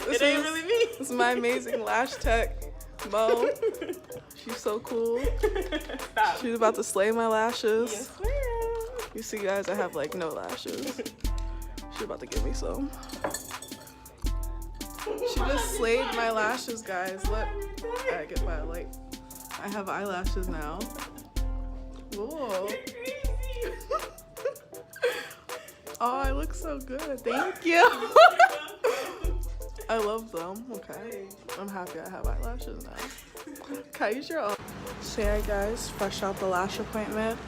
It ain't really me. This is my amazing lash tech, Mo. She's so cool. Stop. She's about to slay my lashes. Yes, ma'am. You see, guys, I have like no lashes. She's about to give me some. She just slayed my lashes, guys. Look, I get my like. I have eyelashes now. Whoa. Oh, I look so good. Thank you. I love them. Okay. I'm happy I have eyelashes now. Can I use your own? So yeah, guys, fresh out the lash appointment.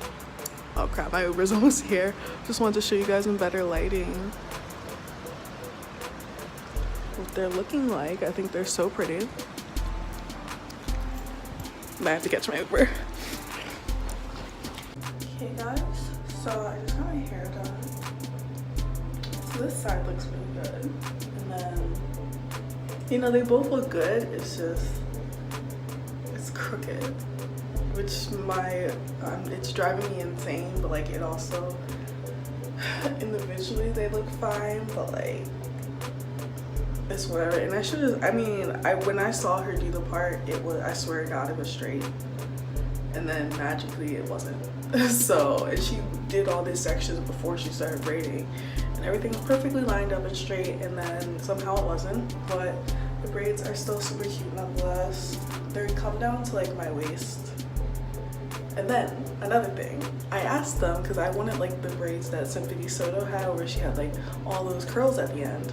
Oh crap, my Uber's almost here. Just wanted to show you guys in better lighting what they're looking like. I think they're so pretty. But I have to catch my Uber. Okay guys, so I just got my hair done. So this side looks really good. And then, you know, they both look good. It's just, it's crooked. Which it's driving me insane, but like it also, individually they look fine, but like, it's whatever. And I should have, when I saw her do the part, it was, I swear to God, it was straight. And then magically it wasn't. So, and she did all these sections before she started braiding. And everything was perfectly lined up and straight, and then somehow it wasn't. But the braids are still super cute nonetheless. They come down to like my waist. And then another thing, I asked them, because I wanted like the braids that Symphony Soto had, where she had like all those curls at the end.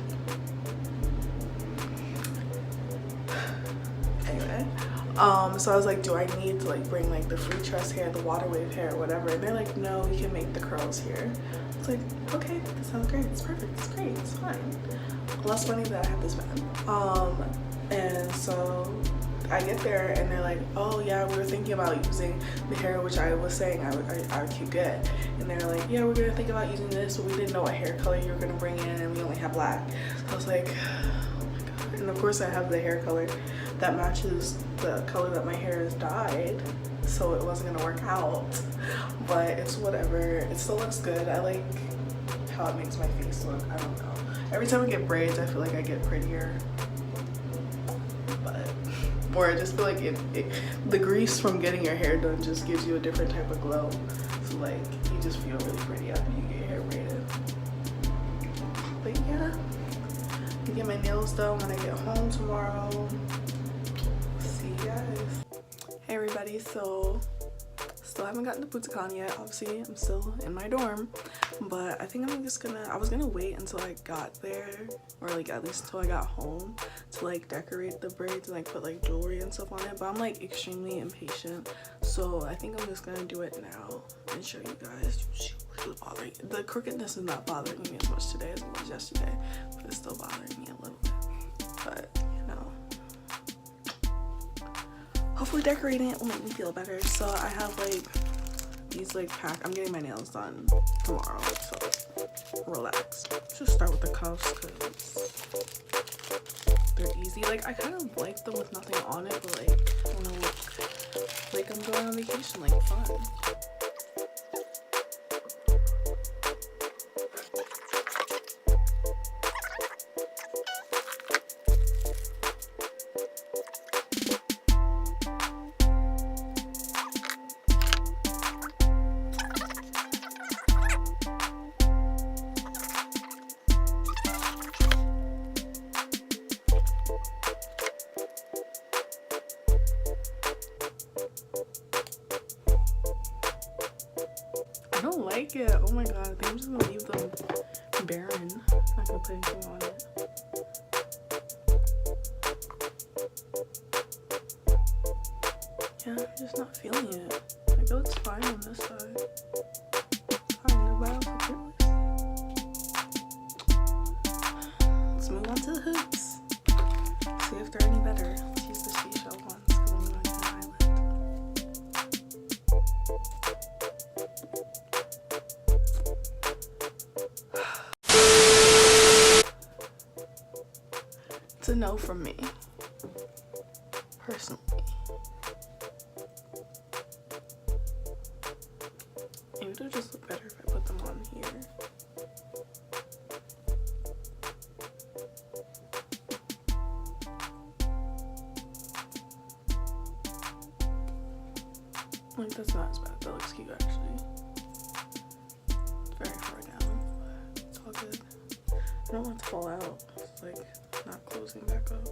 Anyway, so I was like, do I need to like bring like the free tress hair, the water wave hair, or whatever? And they're like, no, we can make the curls here. It's like, okay, that sounds great. It's perfect. It's great. It's fine. Less money that I have to spend. And so I get there and they're like, oh yeah, we were thinking about using the hair which I was saying I could get. And they're like, yeah, we're gonna think about using this, but we didn't know what hair color you were gonna bring in, and we only have black. So I was like, oh my god. And of course I have the hair color that matches the color that my hair is dyed, so it wasn't gonna work out. But it's whatever. It still looks good. I like how it makes my face look. I don't know. Every time I get braids, I feel like I get prettier. Or I just feel like the grease from getting your hair done just gives you a different type of glow. So like, you just feel really pretty after you get your hair braided. But yeah, I get my nails done when I get home tomorrow. See you guys. Hey everybody, so still haven't gotten to Bhutan yet. Obviously, I'm still in my dorm. But I think I was gonna wait until I got there, or like at least until I got home, to like decorate the braids and like put like jewelry and stuff on it. But I'm like extremely impatient, so I think I'm just gonna do it now and show you guys. The crookedness is not bothering me as much today as it was yesterday, but it's still bothering me a little bit. But you know, hopefully decorating it will make me feel better. So I have like these like I'm getting my nails done tomorrow, so relax. Just start with the cuffs because they're easy. Like I kind of like them with nothing on it, but like I want to look like I'm going on vacation, like fun. I don't like it. Oh my god, I think I'm just gonna leave them barren. I'm not gonna put anything on it. Yeah, I'm just not feeling it. Like it looks fine on this side. It's fine, nobody else will feel it. Let's move on to the hoops. See if they're any better. Let's use the seashell ones because I'm going to an island. It's a no from me. personally. Maybe it'll just look better if I put them on here. Like, that's not as bad. That looks cute, actually. Very far down, but it's all good. I don't want it to fall out. It's like not closing back up.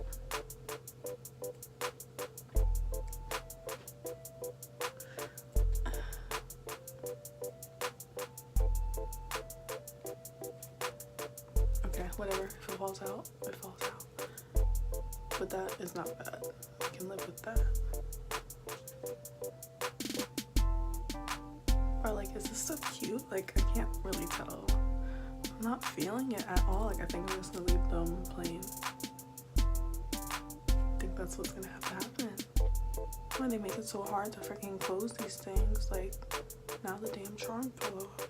Okay, whatever. If it falls out, it falls out. But that is not bad. I can live with that. Or like, is this so cute? Like, I can't really tell. I'm not feeling it at all. Like, I think I'm just gonna leave them plain. I think that's what's gonna have to happen. Why they make it so hard to freaking close these things? Like, now the damn charm fell off.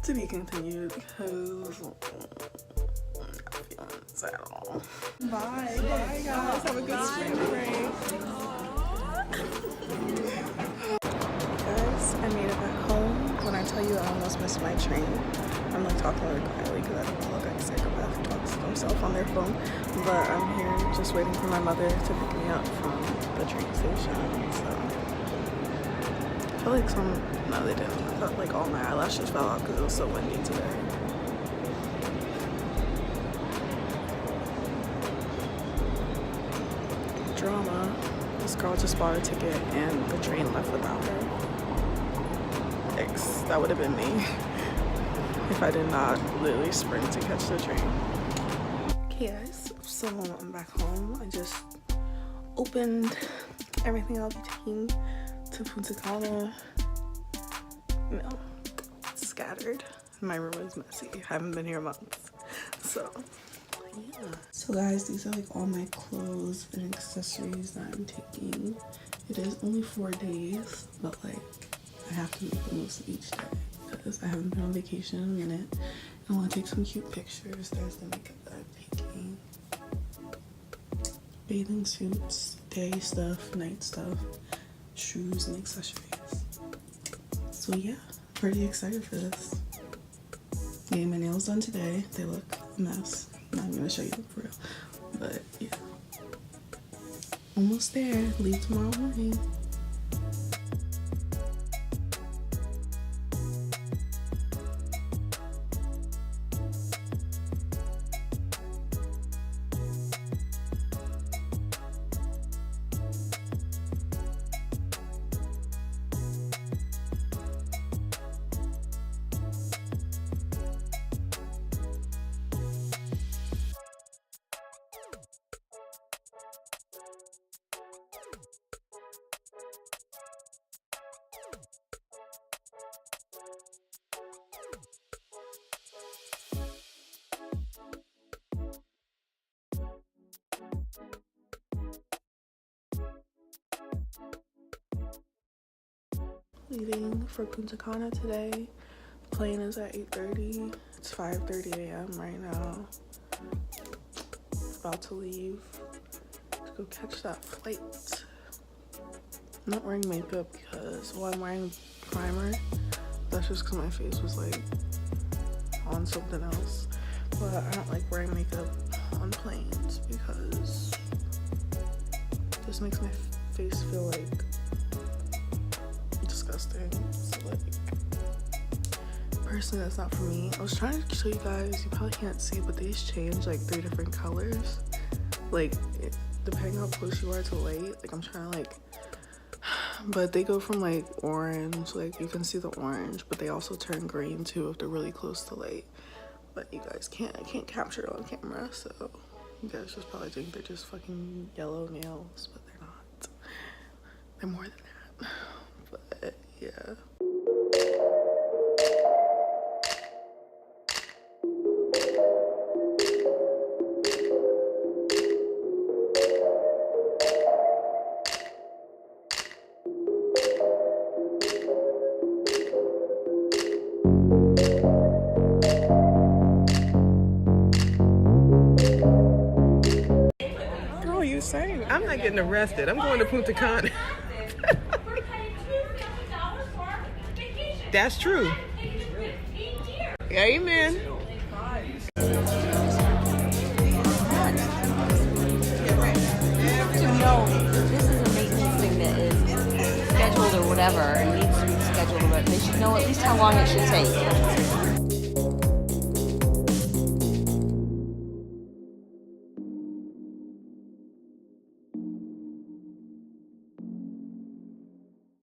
To be continued, because I'm not feeling this at all. Bye. Bye, guys. Have a good spring break. Guys, I made it back home. When I tell you I almost missed my train, I'm like talking really quietly because I don't want to look like a psychopath who talks to himself on their phone. But I'm here just waiting for my mother to pick me up from the train station. So I feel like no, they didn't. I thought like all my eyelashes fell out because it was so windy today. Drama. This girl just bought a ticket and the train left without her. Yikes, that would have been me if I did not literally sprint to catch the train. Okay guys, so I'm back home. I just opened everything I'll be taking to Punta Cana. You know, it's scattered. My room is messy. I haven't been here months. So yeah. So guys, these are like all my clothes and accessories that I'm taking. It is only 4 days, but like I have to make the most of each day because I haven't been on vacation in a minute. I want to take some cute pictures. There's the makeup that I'm taking. Bathing suits, day stuff, night stuff, shoes and accessories. So yeah, pretty excited for this. Getting my nails done today. They look a mess. I'm not gonna show you them for real, but yeah, almost there. Leave tomorrow morning. Leaving for Punta Cana today. The plane is at 8:30. It's 5:30 a.m. right now. About to leave to go catch that flight. I'm not wearing makeup because, well, I'm wearing primer. That's just because my face was like on something else. But I don't like wearing makeup on planes because it just makes my face feel like disgusting. So like, personally, that's not for me. I was trying to show you guys, you probably can't see, but these change like 3 different colors. Like, depending how close you are to light. Like, I'm trying to like, but they go from like orange, like you can see the orange, but they also turn green too if they're really close to light. But you guys I can't capture it on camera, so you guys just probably think they're just fucking yellow nails, but they're not. They're more than that. But yeah. saying. I'm not getting arrested. I'm going to Punta Cana. That's true. Amen. To know this is a maintenance thing that is scheduled or whatever and needs to be scheduled, but they should know at least how long it should take.